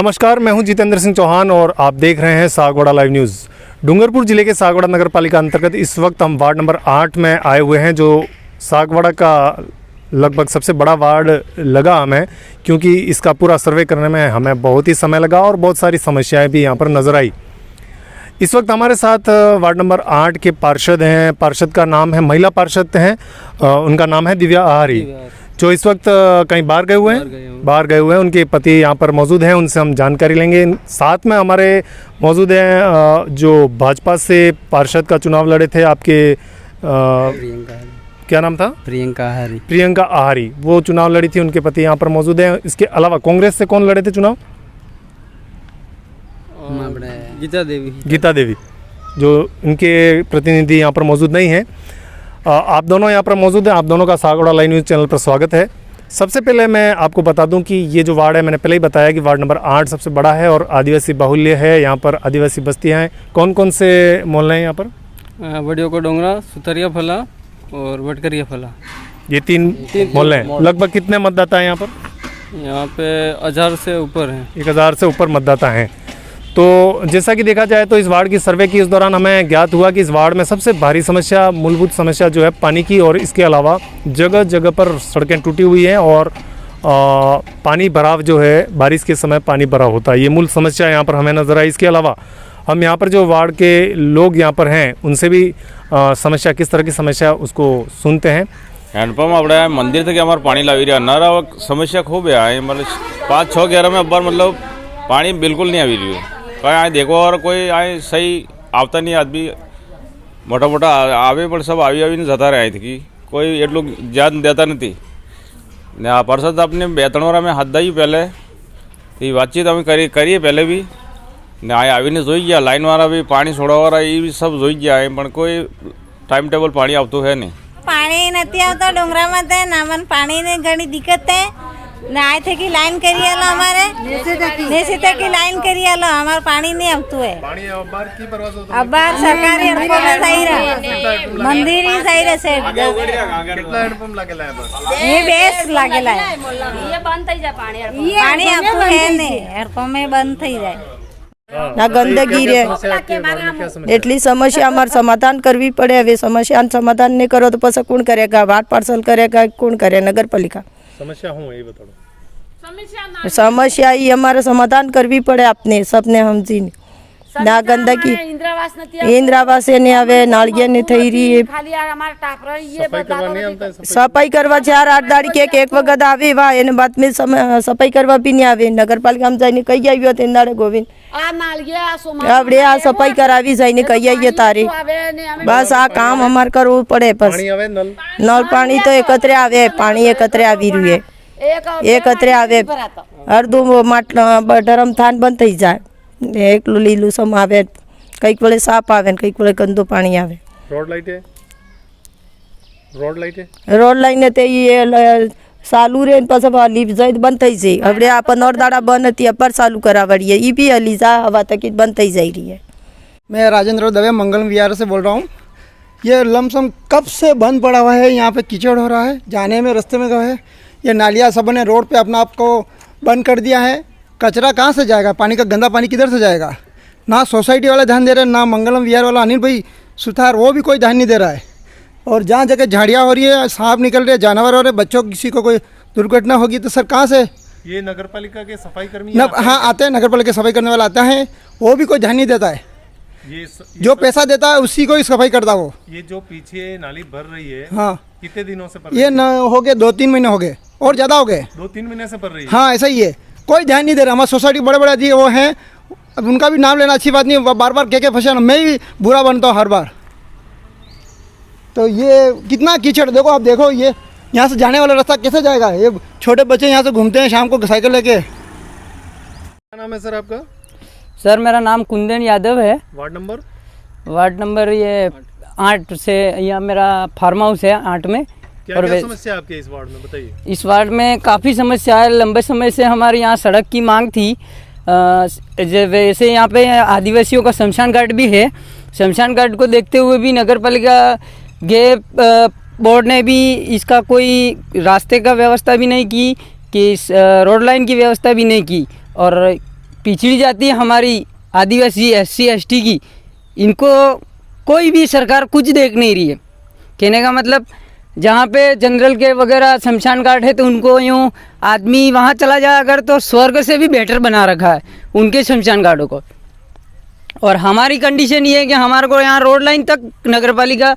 नमस्कार, मैं हूं जितेंद्र सिंह चौहान और आप देख रहे हैं सागवाड़ा लाइव न्यूज़। डूंगरपुर जिले के सागवाड़ा नगर पालिका अंतर्गत इस वक्त हम वार्ड नंबर 8 में आए हुए हैं, जो सागवाड़ा का लगभग सबसे बड़ा वार्ड लगा हमें, क्योंकि इसका पूरा सर्वे करने में हमें बहुत ही समय लगा और बहुत सारी समस्याएं भी यहाँ पर नज़र आई। इस वक्त हमारे साथ वार्ड नंबर 8 के पार्षद हैं। पार्षद का नाम है, महिला पार्षद हैं, उनका नाम है दिव्या आहारी, जो इस वक्त कहीं बाहर गए हुए हैं। उनके पति यहाँ पर मौजूद हैं, उनसे हम जानकारी लेंगे। साथ में हमारे मौजूद हैं जो भाजपा से पार्षद का चुनाव लड़े थे, आपके क्या नाम था? प्रियंका आहारी, वो चुनाव लड़ी थी, उनके पति यहाँ पर मौजूद हैं। इसके अलावा कांग्रेस से कौन लड़े थे चुनाव? गीता देवी, जो इनके प्रतिनिधि यहाँ पर मौजूद नहीं है। आप दोनों यहाँ पर मौजूद हैं। आप दोनों का सागवाड़ा लाइव न्यूज़ चैनल पर स्वागत है। सबसे पहले मैं आपको बता दूं कि ये जो वार्ड है, मैंने पहले ही बताया कि वार्ड नंबर 8 सबसे बड़ा है और आदिवासी बाहुल्य है। यहाँ पर आदिवासी बस्तियाँ हैं। कौन कौन से मोहल्ले हैं यहाँ पर? बड़ियों को डोंगरा, सुतरिया फला और वटकरिया फला, ये तीन मोहल्ले हैं। लगभग कितने मतदाता हैं यहाँ पर? यहाँ पे 1000 से ऊपर हैं। 1000 से ऊपर मतदाता हैं। तो जैसा कि देखा जाए तो इस वार्ड की सर्वे की इस दौरान हमें ज्ञात हुआ कि इस वार्ड में सबसे भारी समस्या, मूलभूत समस्या जो है पानी की, और इसके अलावा जगह जगह पर सड़कें टूटी हुई हैं और पानी भराव जो है, बारिश के समय पानी भरा होता है। ये मूल समस्या यहाँ पर हमें नज़र आई। इसके अलावा हम यहाँ पर जो वार्ड के लोग यहाँ पर हैं, उनसे भी समस्या, किस तरह की समस्या, उसको सुनते हैं। हैंडपम्प अपने मंदिर तक हमारे पानी लावी रहा नारा समस्या खूब है। मतलब 5-6 घेरों में अब्बार मतलब पानी बिल्कुल नहीं आवी रही है। कहीं आए देखो और कोई आए सही आवता नहीं, आदमी मोटा मोटा आवे पर सब आवी नहीं जाता रहे थे कि कोई एटलू याद देता नहीं। पार्षद अपने बेतनोरा में हद ही पहले ये बातचीत हमें करिए पहले भी ने आए आवी ने जोई गया, लाइन वाला भी पानी छोड़ा वाला ये भी सब जोई गया है, पर कोई टाइम टेबल पानी आवतो है नहीं। पानी नहीं आता डोंगरा में, ना मन पानी ने घनी दिक्कत है। ना आए थे कि लाइन करिए लो, हमारे नेसी तक की लाइन करिए लो, हमारे पानी नहीं अब है। अब बार सरकारी हेडपंप में सही रहा, मंदिर ही सही रहे सेठ ये बेस लागेला है। ये बंद થઈ જાય पानी अब तो है नहीं, हेडपंप में बंद થઈ જાય ना गंदगी रे एटली समस्या हमारे समाधान करवी पड़े। હવે समस्या समाधान नहीं करो तो પછી कौन करेगा? वार्ड पार्षद करेगा, कौन करे? नगर पालिका। समस्या हूँ ये बताओ। समस्या ही हमारे समाधान करवी पड़े अपने सबने समझी। ना गंदगी इंदिरावास नहीं आवे, नालिया नहीं थई रही, सफाई करवा 4-8 दाड़ी के एक वक्त आवे, वाह एने बाद में सफाई करवा भी नहीं आवे। नगर पालिका में जाइने कही आई तीन दाड़े गोविंद अब आ सफाई करावी जाइने कही आई तारे। बस आ काम हमारे करવું પડે। बस नल पानी तो एकत्रे आवे, पानी एकत्रे आवी रही है, एकत्रे आवे। हर दो डरम थान बंद थी जाए, एक लीलू सम आवे, कई वेले साफ आवे, कई वेले गंदो पानी आवे। रोड लाइन ते ये चालू रे पास हली जाए बंद थी जाए। हबड़े आप 9 दाड़ा बंद थी, अब चालू करावड़ी है, ये भी हली जा हवा तक बंद थी जा रही है। मैं राजेंद्र दवे मंगलम विहार से बोल रहा हूँ। ये लमसम कब से बंद पड़ा हुआ है, यहाँ पे कीचड़ हो रहा है, जाने में रास्ते में गए है। ये नालियाँ सब ने रोड पे अपना आप को बंद कर दिया है। कचरा कहाँ से जाएगा? पानी का गंदा पानी किधर से जाएगा? ना सोसाइटी वाला ध्यान दे रहे हैं, ना मंगलम विहार वाला अनिल भाई सुथार, वो भी कोई ध्यान नहीं दे रहा है। और जहाँ जगह झाड़ियाँ हो रही है, सांप निकल रहे, जानवर हो रहे, बच्चों किसी को कोई दुर्घटना होगी तो सर कहाँ से? ये नगर पालिका के सफाई कर्मी हाँ आते हैं, नगर पालिका के सफाई करने वाला आता है, वो भी कोई ध्यान नहीं देता है। ये जो पैसा देता है उसी को ही सफाई करता वो। ये जो पीछे नाली भर रही है, हाँ कितने दिनों से ये न हो गए 2-3 महीने हो गए और ज़्यादा हो गए। 2-3 महीने से भर रही है। हाँ ऐसा ही है, कोई ध्यान नहीं दे रहा। हमारी सोसाइटी बड़े बड़े जी वो हैं, अब उनका भी नाम लेना अच्छी बात नहीं, बार बार कह फंसा, मैं ही बुरा बनता हूँ हर बार। तो ये कितना कीचड़ देखो, आप देखो ये यहाँ से जाने वाला रास्ता कैसे जाएगा? ये छोटे बच्चे यहाँ से घूमते हैं शाम को साइकिल लेके। क्या नाम है सर आपका? सर मेरा नाम कुंदन यादव है। वार्ड नंबर ये 8 से, यहाँ मेरा फार्म हाउस है 8 में। क्या समस्या आपके इस वार्ड में बताइए? इस वार्ड में काफ़ी समस्या है। लंबे समय से हमारे यहाँ सड़क की मांग थी। वैसे यहाँ पे आदिवासियों का शमशान घाट भी है। शमशान घाट को देखते हुए भी नगर पालिका के बोर्ड ने भी इसका कोई रास्ते का व्यवस्था भी नहीं की, कि रोड लाइन की व्यवस्था भी नहीं की। और पिछड़ी जाती है हमारी आदिवासी SC ST की, इनको कोई भी सरकार कुछ देख नहीं रही है। कहने का मतलब जहाँ पे जनरल के वगैरह शमशान घाट है तो उनको यूँ आदमी वहाँ चला जाए अगर तो स्वर्ग से भी बेटर बना रखा है उनके शमशान घाटों को। और हमारी कंडीशन ये है कि हमारे को यहाँ रोड लाइन तक नगर पालिका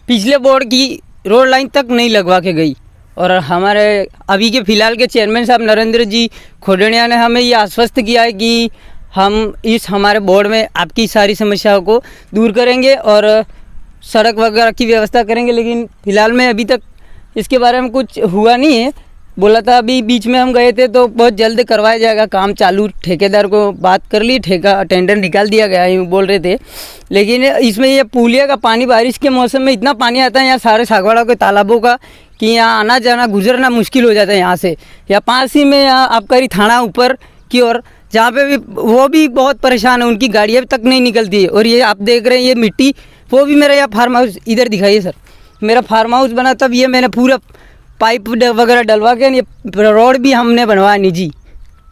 पिछले बोर्ड की रोड लाइन तक नहीं लगवा के गई। और हमारे अभी के फ़िलहाल के चेयरमैन साहब नरेंद्र जी खोडणिया ने हमें ये आश्वस्त किया है कि हम इस हमारे बोर्ड में आपकी सारी समस्याओं को दूर करेंगे और सड़क वगैरह की व्यवस्था करेंगे। लेकिन फ़िलहाल में अभी तक इसके बारे में कुछ हुआ नहीं है। बोला था अभी बीच में हम गए थे तो बहुत जल्द करवाया जाएगा काम चालू, ठेकेदार को बात कर ली, ठेका टेंडर निकाल दिया गया यूँ बोल रहे थे। लेकिन इसमें ये पुलिया का पानी बारिश के मौसम में इतना पानी आता है यहाँ सारे सागवाड़ा के तालाबों का कि यहाँ आना जाना गुजरना मुश्किल हो जाता है यहाँ से। या पास ही में यहाँ आबकारी थाना ऊपर की ओर जहाँ पे भी वो भी बहुत परेशान है, उनकी गाड़ियाँ तक नहीं निकलती है। और ये आप देख रहे हैं ये मिट्टी, वो भी मेरा यहाँ फार्म हाउस इधर दिखाइए सर, मेरा फार्म हाउस बना तब ये मैंने पूरा पाइप वगैरह डलवा के ये रोड भी हमने बनवाया निजी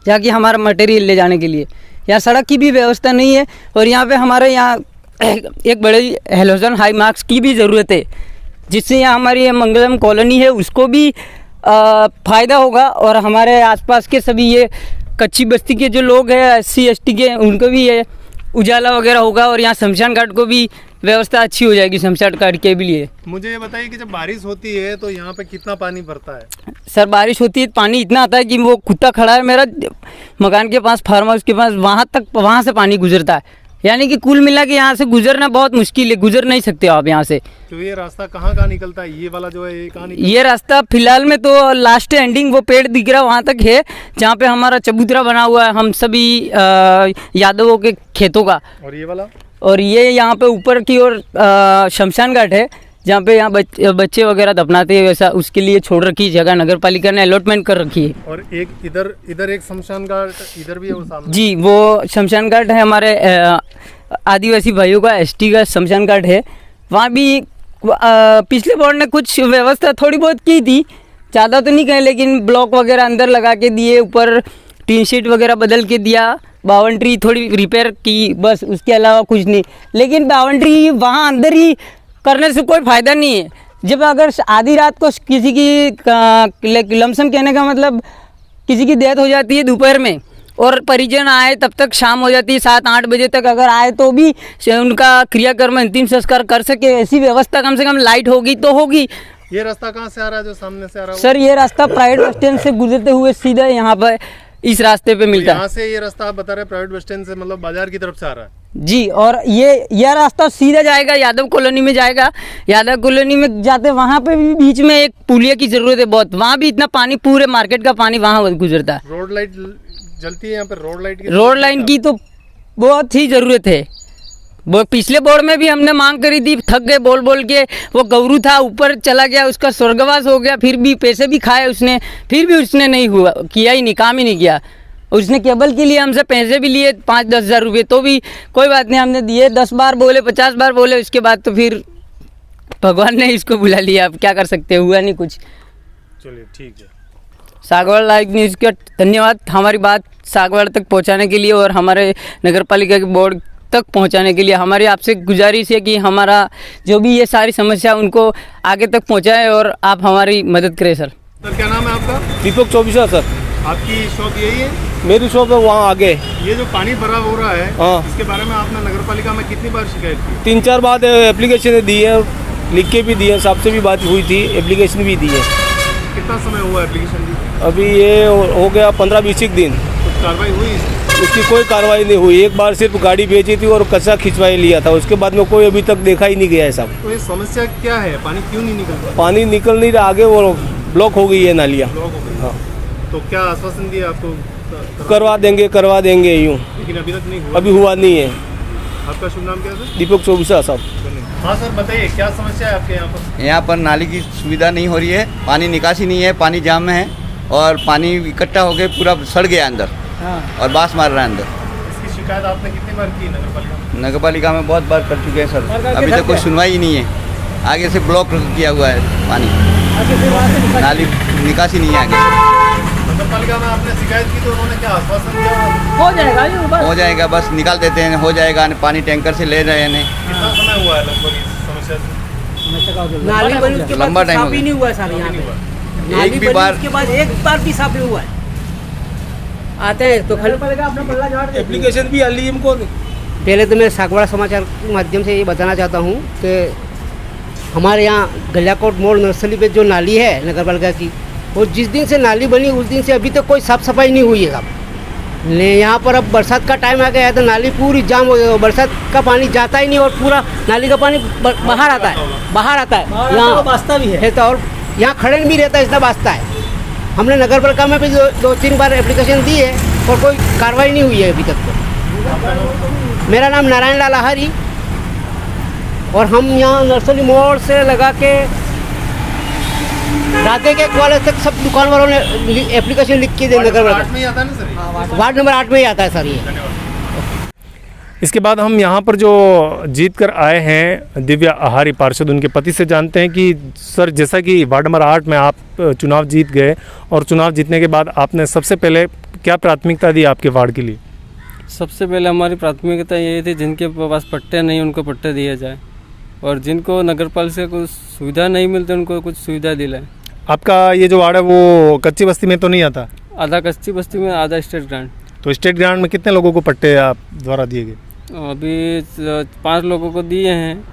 जाके हमारा मटेरियल ले जाने के लिए। यहाँ सड़क की भी व्यवस्था नहीं है और यहाँ पे हमारे यहाँ एक बड़े हेलोजन हाई मार्क्स की भी ज़रूरत है जिससे यहाँ हमारी मंगलम कॉलोनी है उसको भी फ़ायदा होगा और हमारे आसपास के सभी ये कच्ची बस्ती के जो लोग हैं SC ST के उनको भी ये उजाला वगैरह होगा और यहाँ शमशान घाट को भी व्यवस्था अच्छी हो जाएगी शमशान घाट के भी लिए। मुझे ये बताइए कि जब बारिश होती है तो यहाँ पे कितना पानी भरता है? सर बारिश होती है पानी इतना आता है कि वो कुत्ता खड़ा है मेरा मकान के पास, फार्म हाउस के पास, वहाँ से पानी गुजरता है। यानी कि कुल मिला के यहाँ से गुजरना बहुत मुश्किल है, गुजर नहीं सकते आप यहाँ से। तो ये रास्ता कहाँ का निकलता है? ये वाला जो है ये कहाँ निकलता है? ये रास्ता फिलहाल में तो लास्ट एंडिंग वो पेड़ दिख रहा है वहाँ तक है जहाँ पे हमारा चबूतरा बना हुआ है हम सभी यादवों के खेतों का। और ये वाला? और ये यहाँ पे ऊपर की ओर शमशान घाट है जहाँ पे यहाँ बच्चे वगैरह दफनाते हैं, वैसा उसके लिए छोड़ रखी जगह नगर पालिका ने अलॉटमेंट कर रखी है। और एक इधर एक शमशान घाट इधर भी है वो सामने? जी वो शमशान घाट है हमारे आदिवासी भाइयों का ST का शमशान घाट है। वहाँ भी पिछले बोर्ड ने कुछ व्यवस्था थोड़ी बहुत की थी, ज़्यादा तो नहीं कहे, लेकिन ब्लॉक वगैरह अंदर लगा के दिए, ऊपर टीन शीट वगैरह बदल के दिया, बाउंड्री थोड़ी रिपेयर की, बस उसके अलावा कुछ नहीं। लेकिन बाउंड्री वहाँ अंदर ही करने से कोई फ़ायदा नहीं है। जब अगर आधी रात को किसी की लमसम कहने का मतलब किसी की डेथ हो जाती है दोपहर में और परिजन आए तब तक शाम हो जाती है 7-8 बजे तक, अगर आए तो भी उनका क्रियाकर्म अंतिम संस्कार कर सके, ऐसी व्यवस्था कम से कम लाइट होगी तो होगी। ये रास्ता कहाँ से आ रहा है जो सामने से आ रहा है? सर ये रास्ता प्राइवेट बस स्टैंड से गुजरते हुए सीधा यहाँ पर इस रास्ते पे मिलता है। यहाँ से ये रास्ता आप बता रहे प्राइवेट बस स्टैंड से मतलब बाजार की तरफ से आ रहा है? जी, और यह रास्ता सीधा जाएगा यादव कॉलोनी में जाएगा। यादव कॉलोनी में जाते वहाँ पे भी बीच में एक पुलिया की ज़रूरत है बहुत, वहाँ भी इतना पानी पूरे मार्केट का पानी वहाँ गुजरता है। रोड लाइट जलती है यहाँ पे? रोड लाइन की तो बहुत ही ज़रूरत है। वो पिछले बोर्ड में भी हमने मांग करी थी, थक गए बोल बोल के। वो गौरू था ऊपर चला गया, उसका स्वर्गवास हो गया, फिर भी पैसे भी खाए उसने, फिर भी उसने नहीं हुआ, किया ही नहीं, काम ही नहीं किया। उसने केबल के लिए हमसे पैसे भी लिए 5-10 हज़ार रुपये, तो भी कोई बात नहीं, हमने दिए। 10 बार बोले, 50 बार बोले, उसके बाद तो फिर भगवान ने इसको बुला लिया। अब क्या कर सकते, हुआ नहीं कुछ। चलिए ठीक है। सागवाड़ा लाइव न्यूज़ का धन्यवाद हमारी बात सागवाड़ा तक पहुंचाने के लिए और हमारे नगर पालिका के बोर्ड तक पहुंचाने के लिए। हमारी आपसे गुजारिश है कि हमारा जो भी ये सारी समस्या उनको आगे तक पहुंचाएं और आप हमारी मदद करें। सर क्या नाम है आपका? दीपक चौबीसा सर। आपकी शॉप यही है? मेरी शॉप है वहाँ आगे। ये जो पानी भरा हो रहा है, हाँ, इसके बारे में आपने नगर पालिका में कितनी बार शिकायत की? 3-4 बार एप्लीकेशन दी है, लिख के भी दी है, सबसे भी बात हुई थी, एप्लीकेशन भी दी है। कितना समय हुआ एप्लीकेशन दी? अभी ये हो गया 15-20 दिन। कुछ कार्रवाई हुई? उसकी कोई कार्रवाई नहीं हुई। एक बार सिर्फ गाड़ी भेजी थी और कचरा खिंचवाई लिया था, उसके बाद में कोई अभी तक देखा ही नहीं गया है साहब। तो ये समस्या क्या है? पानी क्यों नहीं निकलता? पानी निकल नहीं रहा, आगे वो ब्लॉक हो गई है नालियाँ। ब्लॉक हो गई। हाँ, तो क्या आश्वासन दिया आपको? करवा देंगे यूँ, लेकिन अभी तक नहीं हुआ? अभी हुआ नहीं है। आपका शुभ नाम क्या है? दीपक चौबीसा साहब। हाँ सर बताइए, क्या समस्या है आपके यहाँ पर? यहाँ पर नाली की सुविधा नहीं हो रही है, पानी निकासी नहीं है, पानी जाम में है और पानी इकट्ठा होकर पूरा सड़ गया अंदर और बास मार रहा है अंदर। इसकी शिकायत आपने कितनी बार की नगर पालिका में? नगर पालिका में बहुत बार कर चुके हैं सर, अभी तक कोई सुनवाई ही नहीं है। आगे से ब्लॉक किया हुआ है पानी, नाली निकासी नहीं है आगे। नगर पालिका में आपने शिकायत की तो उन्होंने क्या आश्वासन दिया? हो जाएगा ये बस। हो जाएगा, बस निकाल देते हैं, हो जाएगा। पानी टैंकर से ले रहे हैं। कितना समय हुआ है लगभग इस समस्या से? नाली बनी उसके बाद लंबा टाइम हो साफ ही गया। नहीं हुआ है सर यहाँ पे। नाली एक भी बनी बार उसके बाद एक बार भी साफ नहीं हुआ है। आते हैं तो खल पड़ेगा अपना पल्ला झाड़ देते हैं। एप्लीकेशन भी डाली हमको। पहले तो मैं सागवाड़ा समाचार के माध्यम से ये बताना चाहता हूँ कि हमारे यहाँ गलियाकोट मोड़ नर्सरी पे जो नाली है नगर पालिका की, वो जिस दिन से नाली बनी उस दिन से अभी तक कोई साफ़ सफाई नहीं हुई है साहब। यहाँ पर अब बरसात का टाइम आ गया है तो नाली पूरी जाम हो गई, बरसात का पानी जाता ही नहीं और पूरा नाली का पानी बाहर आता है यहाँ वास्ता भी है तो, और यहाँ खड़े भी रहता है, इतना वास्ता है। हमने नगर पालिका में भी दो तीन बार एप्लीकेशन दी है और कोई कार्रवाई नहीं हुई है अभी तक तो। मेरा नाम नारायण लाल आहारी और हम यहाँ नर्सरी मोड़ से लगा के राधे के कॉलेज तक सब दुकान वालों ने एप्लीकेशन लिख के दे नगर आठ में ही आता है ना सर? वार्ड नंबर 8 में ही आता है सर ये। इसके बाद हम यहाँ पर जो जीत कर आए हैं दिव्या आहारी पार्षद, उनके पति से जानते हैं कि सर जैसा कि वार्ड नंबर 8 में आप चुनाव जीत गए और चुनाव जीतने के बाद आपने सबसे पहले क्या प्राथमिकता दी आपके वार्ड के लिए? सबसे पहले हमारी प्राथमिकता यही थी जिनके पास पट्टे नहीं उनको पट्टे दिए जाए और जिनको नगर पालिका से कुछ सुविधा नहीं मिलती उनको कुछ सुविधा दिलाए। आपका ये जो वार्ड है वो कच्ची बस्ती में तो नहीं आता? आधा कच्ची बस्ती में, आधा स्टेट ग्रांट। तो स्टेट ग्रांट में कितने लोगों को पट्टे आप द्वारा दिए गए? अभी 5 लोगों को दिए हैं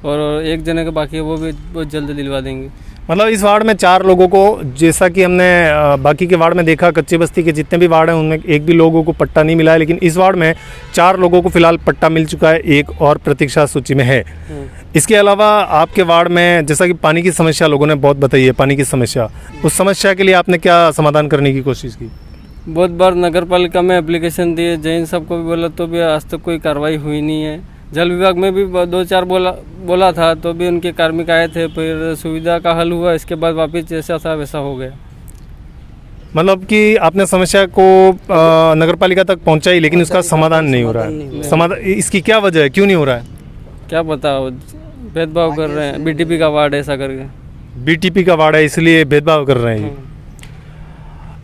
और एक जने के बाकी है वो भी बहुत जल्द दिलवा देंगे। मतलब इस वार्ड में 4 लोगों को, जैसा कि हमने बाकी के वार्ड में देखा, कच्ची बस्ती के जितने भी वार्ड हैं उनमें एक भी लोगों को पट्टा नहीं मिला है, लेकिन इस वार्ड में 4 लोगों को फिलहाल पट्टा मिल चुका है, एक और प्रतीक्षा सूची में है। इसके अलावा आपके वार्ड में जैसा कि पानी की समस्या लोगों ने बहुत बताई है, पानी की समस्या, उस समस्या के लिए आपने क्या समाधान करने की कोशिश की? बहुत बार नगर पालिका में एप्लीकेशन दिए, जैन सबको भी बोला तो भी आज तक कोई कार्रवाई हुई नहीं है। जल विभाग में भी 2-4 बोला था तो भी उनके कार्मिक आए थे, फिर सुविधा का हल हुआ, इसके बाद वापस जैसा था वैसा हो गया। मतलब कि आपने समस्या को नगर पालिका तक पहुंचाई लेकिन उसका समाधान नहीं हो रहा है। समाधान इसकी क्या वजह है, क्यों नहीं हो रहा है? क्या पता, भेदभाव कर रहे हैं, बीटीपी का वार्ड ऐसा करके। बीटीपी का वार्ड है इसलिए भेदभाव कर रहे हैं ये।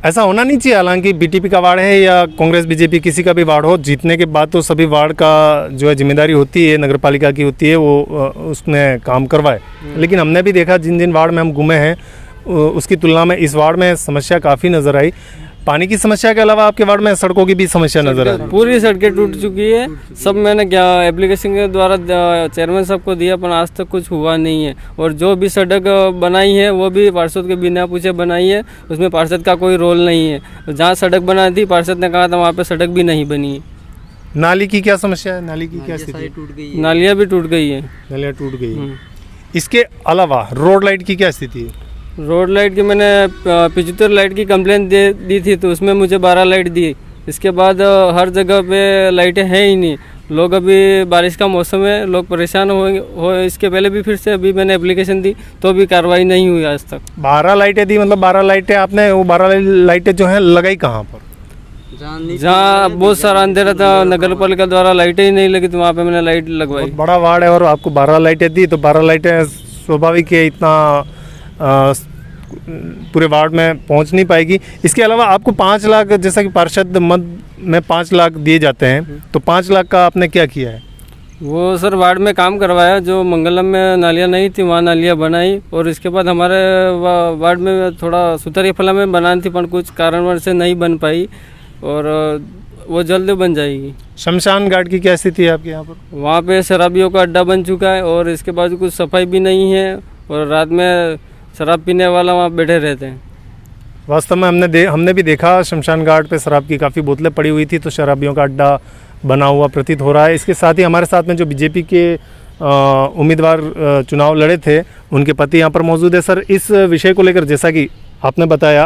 ऐसा होना नहीं चाहिए। हालांकि बीटीपी का वार्ड है या कांग्रेस बीजेपी किसी का भी वार्ड हो, जीतने के बाद तो सभी वार्ड का जो है जिम्मेदारी होती है, नगर पालिका की होती है, वो उसमें काम करवाए। लेकिन हमने भी देखा जिन जिन वार्ड में हम घूमे हैं उसकी तुलना में इस वार्ड में समस्या काफ़ी नज़र आई। पानी की समस्या के अलावा आपके वार्ड में सड़कों की भी समस्या नज़र आ रही है। पूरी सड़कें टूट चुकी है, सब मैंने एप्लीकेशन के द्वारा चेयरमैन साहब को दिया पर आज तक कुछ हुआ नहीं है। और जो भी सड़क बनाई है वो भी पार्षद के बिना पूछे बनाई है, उसमें पार्षद का कोई रोल नहीं है। जहाँ सड़क बनाई थी पार्षद ने कहा था वहाँ पे सड़क भी नहीं बनी है। नाली की क्या समस्या है? नाली की क्या स्थिति? टूट गई, नालियाँ भी टूट गई है। नालियाँ टूट गई है। इसके अलावा रोड लाइट की क्या स्थिति है? रोड लाइट की मैंने 75 लाइट की कंप्लेंट दी थी तो उसमें मुझे 12 लाइट दी। इसके बाद हर जगह पे लाइटें हैं ही नहीं। लोग अभी बारिश का मौसम है, लोग परेशान हो। इसके पहले भी फिर से अभी मैंने एप्लीकेशन दी तो भी कार्रवाई नहीं हुई आज तक। 12 लाइटें दी, मतलब 12 लाइटें आपने, वो 12 लाइटें जो हैं लगाई कहाँ पर? जहाँ बहुत सारा अंधेरा था, नगर पालिका द्वारा लाइटें ही नहीं लगी तो वहाँ पे मैंने लाइट लगवाई। बहुत बड़ा वार्ड है और आपको 12 लाइटें दी, तो 12 लाइटें स्वाभाविक है इतना पूरे वार्ड में पहुंच नहीं पाएगी। इसके अलावा आपको 5 लाख, जैसा कि पार्षद मद में 5 लाख दिए जाते हैं, तो 5 लाख का आपने क्या किया है? वो सर वार्ड में काम करवाया, जो मंगलम में नालियाँ नहीं थी वहाँ नालियाँ बनाई। और इसके बाद हमारे वार्ड में थोड़ा सुतरिया फला में बनानी थी पर कुछ कारणवश से नहीं बन पाई और वो जल्द बन जाएगी। शमशान घाट की क्या स्थिति है आपके यहाँ पर? वहाँ पे शराबियों का अड्डा बन चुका है और इसके बाद कुछ सफाई भी नहीं है और रात में शराब पीने वाला वहाँ बैठे रहते हैं। वास्तव में हमने भी देखा शमशान घाट पे शराब की काफ़ी बोतलें पड़ी हुई थी, तो शराबियों का अड्डा बना हुआ प्रतीत हो रहा है। इसके साथ ही हमारे साथ में जो बीजेपी के उम्मीदवार चुनाव लड़े थे उनके पति यहाँ पर मौजूद है। सर, इस विषय को लेकर जैसा कि आपने बताया,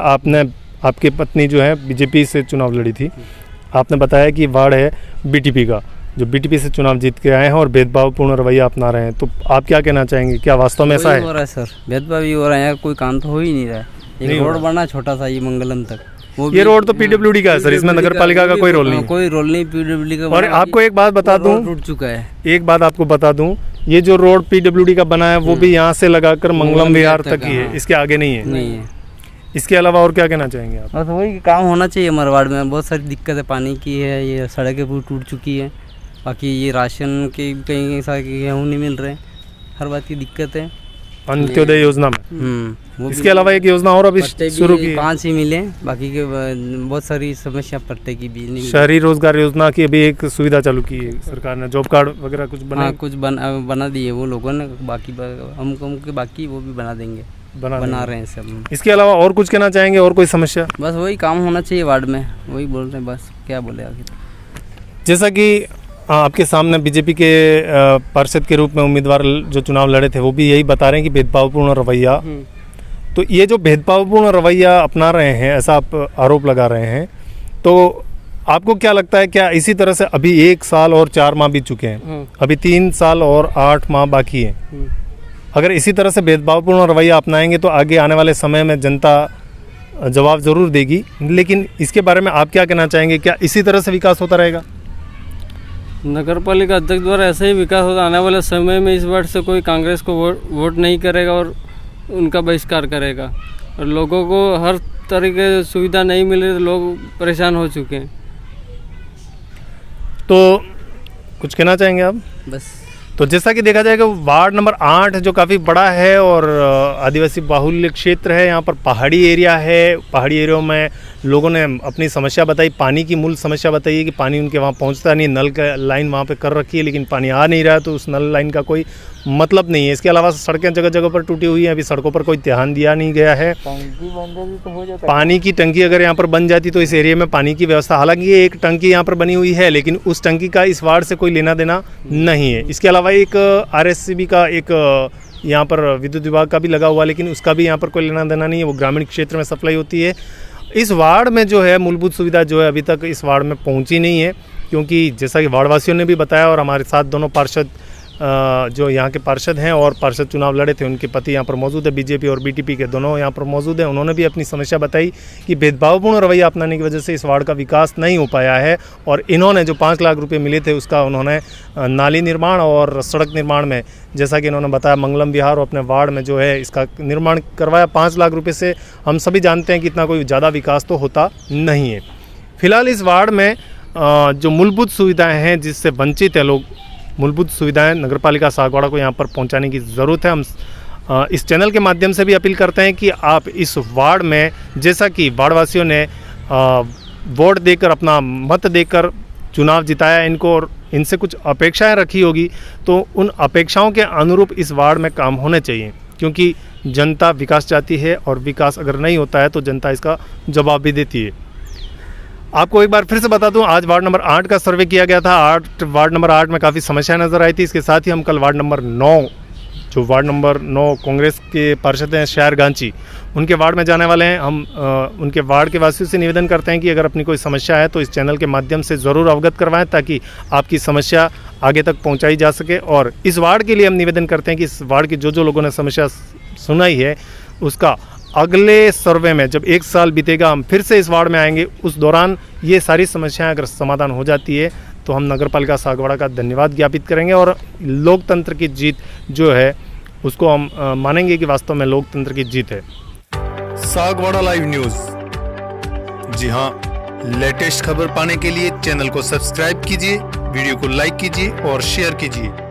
आपकी पत्नी जो है बीजेपी से चुनाव लड़ी थी, आपने बताया कि वार्ड है बीटीपी का, जो बीटीपी से चुनाव जीत के आए हैं और भेदभावपूर्ण रवैया अपना रहे हैं, तो आप क्या कहना चाहेंगे? क्या वास्तव में ऐसा है? हो रहा है सर, भेदभाव ही हो रहा है यार, कोई काम तो हो ही नहीं रहा है। एक रोड बना छोटा सा ये मंगलम तक, ये रोड तो पीडब्ल्यूडी का है सर, इसमें नगर पालिका का कोई रोल नहीं है। कोई रोल नहीं पीडब्ल्यूडी का। और आपको एक बात बता दूं, टूट चुका है। एक बात आपको बता दूं, ये जो रोड पीडब्ल्यूडी का बना है वो भी यहाँ से लगाकर मंगलम विहार तक ही है, इसके आगे नहीं है। नहीं है। इसके अलावा और क्या कहना चाहेंगे आप? बस वही काम होना चाहिए हमारे वार्ड में। बहुत सारी दिक्कत है, पानी की है, ये सड़कें पूरी टूट चुकी है, बाकी ये राशन के कहीं ऐसा गेहूँ नहीं मिल रहे, हर बात की दिक्कत है। अंत्योदय योजना में वो इसके अलावा एक योजना और अभी शुरू की, 5 ही मिले, बाकी के बहुत सारी समस्या पट्टे की भी नहीं मिली। शहरी रोजगार योजना की अभी एक सुविधा चालू की है सरकार ने, जॉब कार्ड वगैरह कुछ बना, हाँ कुछ बना दिए वो लोगों ने, बाकी हमको बाकी वो भी बना देंगे, बना रहे हैं सब। इसके अलावा और कुछ कहना चाहेंगे, और कोई समस्या? बस वही काम होना चाहिए वार्ड में, वही बोल रहे हैं, बस क्या बोले आगे। जैसा कि आपके सामने बीजेपी के पार्षद के रूप में उम्मीदवार जो चुनाव लड़े थे, वो भी यही बता रहे हैं कि भेदभावपूर्ण रवैया, तो ये जो भेदभावपूर्ण रवैया अपना रहे हैं, ऐसा आप आरोप लगा रहे हैं, तो आपको क्या लगता है, क्या इसी तरह से अभी 1 साल और 4 माह बीत चुके हैं, अभी 3 साल और 8 माह बाकी हैं, अगर इसी तरह से भेदभावपूर्ण रवैया अपनाएंगे तो आगे आने वाले समय में जनता जवाब ज़रूर देगी, लेकिन इसके बारे में आप क्या कहना चाहेंगे, क्या इसी तरह से विकास होता रहेगा? नगर पालिका अध्यक्ष द्वारा ऐसा ही विकास होता, आने वाले समय में इस बार से कोई कांग्रेस को वोट नहीं करेगा और उनका बहिष्कार करेगा, और लोगों को हर तरीके से सुविधा नहीं मिल रही, तो लोग परेशान हो चुके हैं। तो कुछ कहना चाहेंगे आप? बस तो जैसा कि देखा जाएगा, वार्ड नंबर 8 जो काफ़ी बड़ा है और आदिवासी बाहुल्य क्षेत्र है, यहाँ पर पहाड़ी एरिया है, पहाड़ी एरिया में लोगों ने अपनी समस्या बताई, पानी की मूल समस्या बताई है कि पानी उनके वहाँ पहुँचता नहीं, नल का लाइन वहाँ पे कर रखी है लेकिन पानी आ नहीं रहा है, तो उस नल लाइन का कोई मतलब नहीं है। इसके अलावा सड़कें जगह जगह पर टूटी हुई हैं, अभी सड़कों पर कोई ध्यान दिया नहीं गया है। पानी की टंकी अगर यहाँ पर बन जाती तो इस एरिया में पानी की व्यवस्था, हालांकि ये एक टंकी यहाँ पर बनी हुई है लेकिन उस टंकी का इस वार्ड से कोई लेना देना नहीं है। इसके अलावा एक RSCB का एक यहाँ पर विद्युत विभाग का भी लगा हुआ, लेकिन उसका भी यहाँ पर कोई लेना देना नहीं है, वो ग्रामीण क्षेत्र में सप्लाई होती है। इस वार्ड में जो है मूलभूत सुविधा जो है अभी तक इस वार्ड में पहुँची नहीं है, क्योंकि जैसा कि वार्डवासियों ने भी बताया और हमारे साथ दोनों पार्षद जो यहाँ के पार्षद हैं और पार्षद चुनाव लड़े थे, उनके पति यहाँ पर मौजूद है, बीजेपी और BTP के दोनों यहाँ पर मौजूद हैं। उन्होंने भी अपनी समस्या बताई कि भेदभावपूर्ण रवैया अपनाने की वजह से इस वार्ड का विकास नहीं हो पाया है, और इन्होंने जो 5 लाख रुपए मिले थे उसका उन्होंने नाली निर्माण और सड़क निर्माण में, जैसा कि इन्होंने बताया, मंगलम विहार और अपने वार्ड में जो है इसका निर्माण करवाया 5 लाख रुपये से। हम सभी जानते हैं कि इतना कोई ज़्यादा विकास तो होता नहीं है। फिलहाल इस वार्ड में जो मूलभूत सुविधाएँ हैं जिससे वंचित है लोग, मूलभूत सुविधाएं नगरपालिका सागवाड़ा को यहाँ पर पहुँचाने की ज़रूरत है। हम इस चैनल के माध्यम से भी अपील करते हैं कि आप इस वार्ड में, जैसा कि वार्डवासियों ने वोट देकर, अपना मत देकर चुनाव जिताया इनको और इनसे कुछ अपेक्षाएं रखी होगी, तो उन अपेक्षाओं के अनुरूप इस वार्ड में काम होने चाहिए, क्योंकि जनता विकास चाहती है और विकास अगर नहीं होता है तो जनता इसका जवाब भी देती है। आपको एक बार फिर से बता दूं, आज वार्ड नंबर 8 का सर्वे किया गया था। वार्ड नंबर 8 में काफ़ी समस्याएं नज़र आई थी। इसके साथ ही हम कल वार्ड नंबर 9, जो वार्ड नंबर 9 कांग्रेस के पार्षद हैं शहर गांची, उनके वार्ड में जाने वाले हैं। हम उनके वार्ड के वासियों से निवेदन करते हैं कि अगर अपनी कोई समस्या है तो इस चैनल के माध्यम से ज़रूर अवगत करवाएं, ताकि आपकी समस्या आगे तक पहुँचाई जा सके। और इस वार्ड के लिए हम निवेदन करते हैं कि इस वार्ड की जो लोगों ने समस्या सुनाई है, उसका अगले सर्वे में जब 1 साल बीतेगा हम फिर से इस वार्ड में आएंगे, उस दौरान ये सारी समस्याएं अगर समाधान हो जाती है तो हम नगरपालिका सागवाड़ा का धन्यवाद ज्ञापित करेंगे और लोकतंत्र की जीत जो है उसको हम मानेंगे कि वास्तव में लोकतंत्र की जीत है। सागवाड़ा लाइव न्यूज, जी हाँ, लेटेस्ट खबर पाने के लिए चैनल को सब्सक्राइब कीजिए, वीडियो को लाइक कीजिए और शेयर कीजिए।